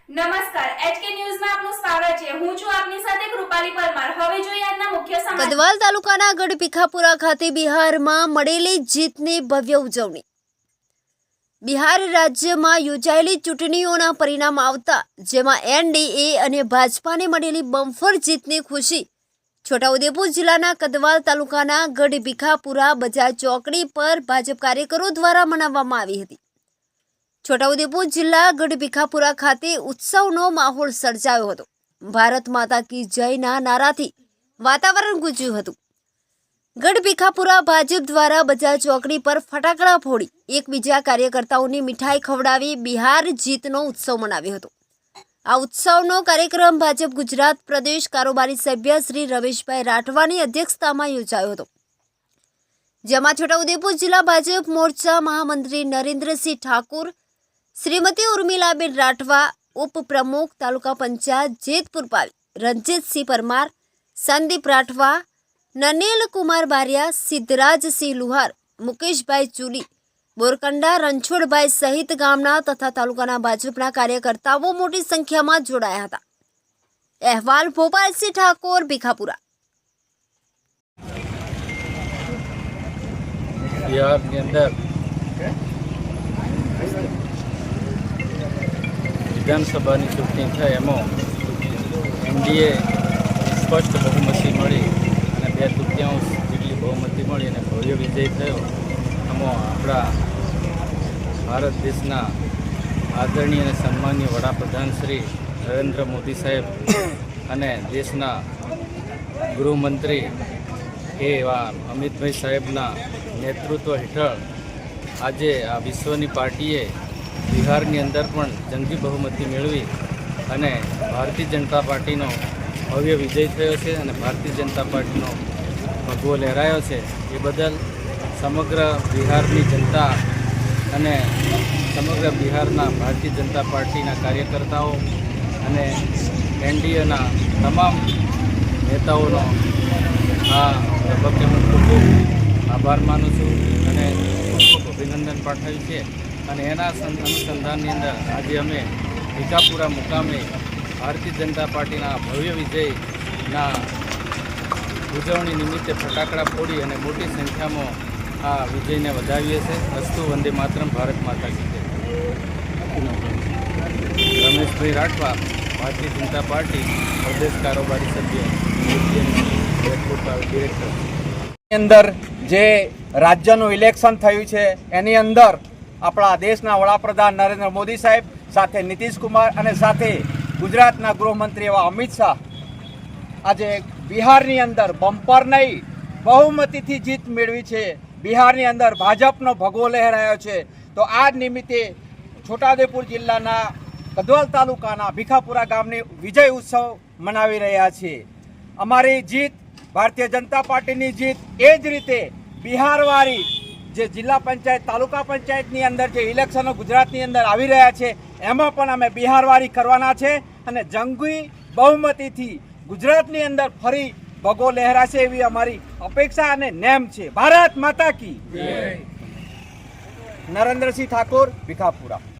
નમસ્કાર એચકે ન્યૂઝમાં આપનું સ્વાગત છે। હું છું આપની સાથે કૃપાલી પરમાર। હવે જોઈએ આજના મુખ્ય સમાચાર। કદવાલ તાલુકાના ગઢભીખાપુરા ખાતે બિહારમાં મળેલી જીતની ભવ્ય ઉજવણી। બિહાર રાજ્યમાં યોજાયેલી ચૂંટણીઓના પરિણામ આવતા જેમાં એનડીએ અને ભાજપાને મળેલી બમ્ફર જીતની ખુશી છોટાઉદેપુર જિલ્લાના કદવાલ તાલુકાના ગઢભીખાપુરા બજાર ચોકડી પર ભાજપ કાર્યકરો દ્વારા મનાવવામાં આવી હતી। છોટાઉદેપુર જિલ્લા ગઢભીખાપુરા ખાતે ઉત્સવનો માહોલ સર્જાયો હતો। ભારત માતા કી જયના નારાથી વાતાવરણ ગુંજ્યું હતું। ગઢભીખાપુરા ભાજપ દ્વારા બજાર ચોકડી પર ફટાકડા ફોડી એકબીજા કાર્યકર્તાઓની મીઠાઈ ખવડાવી બિહાર જીતનો ઉત્સવ મનાવ્યો હતો। આ ઉત્સવનો કાર્યક્રમ ભાજપ ગુજરાત પ્રદેશ કારોબારી સભ્ય શ્રી રમેશભાઈ રાઠવાની અધ્યક્ષતામાં યોજાયો હતો, જેમાં છોટાઉદેપુર જિલ્લા ભાજપ મોરચા મહામંત્રી નરેન્દ્રસિંહ ઠાકુર, શ્રીમતી ઉર્મિલાબેન રાઠવા, ઉપપ્રમુખ તાલુકા પંચાયત જેતપુર પાવી રણજીતસિંહ પરમાર, સંદીપ રાઠવા, નનેલ કુમાર બારિયા, સિદ્ધરાજસિંહ લુહાર, મુકેશભાઈ ચુલી, બોરકંડા રણછોડભાઈ સહિત ગામના તથા તાલુકાના ભાજપના કાર્યકર્તાઓ મોટી સંખ્યામાં જોડાયા હતા। અહેવાલ ભોપાલસિંહ ઠાકોર, ભીખાપુરા। बिहार के अंदर विधानसभा की चूंटणी थी एमो एनडीए स्पष्ट बहुमती मળી અને 2/3 જેટલી બહુમતી મળી અને ભવ્ય વિજય થયો। આમાં આપણા ભારત દેશના આદરણીય અને સન્માનીય વડાપ્રધાન શ્રી નરેન્દ્ર મોદી સાહેબ અને દેશના ગૃહમંત્રી એવા અમિતભાઈ સાહેબના નેતૃત્વ હેઠળ આજે આ વિશ્વની પાર્ટીએ બિહારની અંદર પણ જંગી બહુમતી મેળવી અને ભારતીય જનતા પાર્ટીનો ભવ્ય વિજય થયો છે અને ભારતીય જનતા પાર્ટીનો ભગવો લહેરાયો છે। એ બદલ સમગ્ર બિહારની જનતા અને સમગ્ર બિહારના ભારતીય જનતા પાર્ટીના કાર્યકર્તાઓ અને એનડીએના તમામ નેતાઓનો આ તબક્કે હું ખૂબ આભાર માનું છું અને ખૂબ અભિનંદન પાઠવ્યું છે। અને એના અનુસંધાનની અંદર આજે અમે ભીખાપુરા મુકામે ભારતીય જનતા પાર્ટીના ભવ્ય વિજયના ઉજવણી નિમિત્તે ફટાકડા ફોડી અને મોટી સંખ્યામાં આ વિજયને વધાવીએ છીએ। અસ્તુ વંદે માતરમ, ભારત માતા કી જય। રમેશભાઈ રાઠવા, ભારતીય જનતા પાર્ટી પ્રદેશ કારોબારી સભ્ય, ડિરેક્ટર। અંદર જે રાજ્યનું ઇલેક્શન થયું છે એની અંદર આપણા દેશના વડાપ્રધાન નરેન્દ્ર મોદી સાહેબ સાથે નીતિશ કુમાર અને સાથે ગુજરાતના ગૃહમંત્રી એવા અમિત શાહ આજે બિહારની અંદર બમ્પર નહીં બહુમતીથી જીત મેળવી છે। બિહારની અંદર ભાજપનો ભગવો લહેરાયો છે। તો આ નિમિત્તે છોટાઉદેપુર જિલ્લાના કદવાલ તાલુકાના ભીખાપુરા ગામની વિજય ઉત્સવ મનાવી રહ્યા છીએ। અમારી જીત ભારતીય જનતા પાર્ટીની જીત એ જ રીતે બિહારવાળી જે જિલ્લા પંચાયત તાલુકા પંચાયતની અંદર જે ઇલેક્શનો ગુજરાતની અંદર આવી રહ્યા છે એમાં પણ અમે બિહારવાળી કરવાના છે અને જંગી બહુમતીથી ગુજરાતની અંદર ફરી ભગવો લહેરાશે એવી અમારી અપેક્ષા અને નેમ છે। ભારત માતા કી જય। નરેન્દ્રસિંહ ઠાકોર, ભીખાપુરા।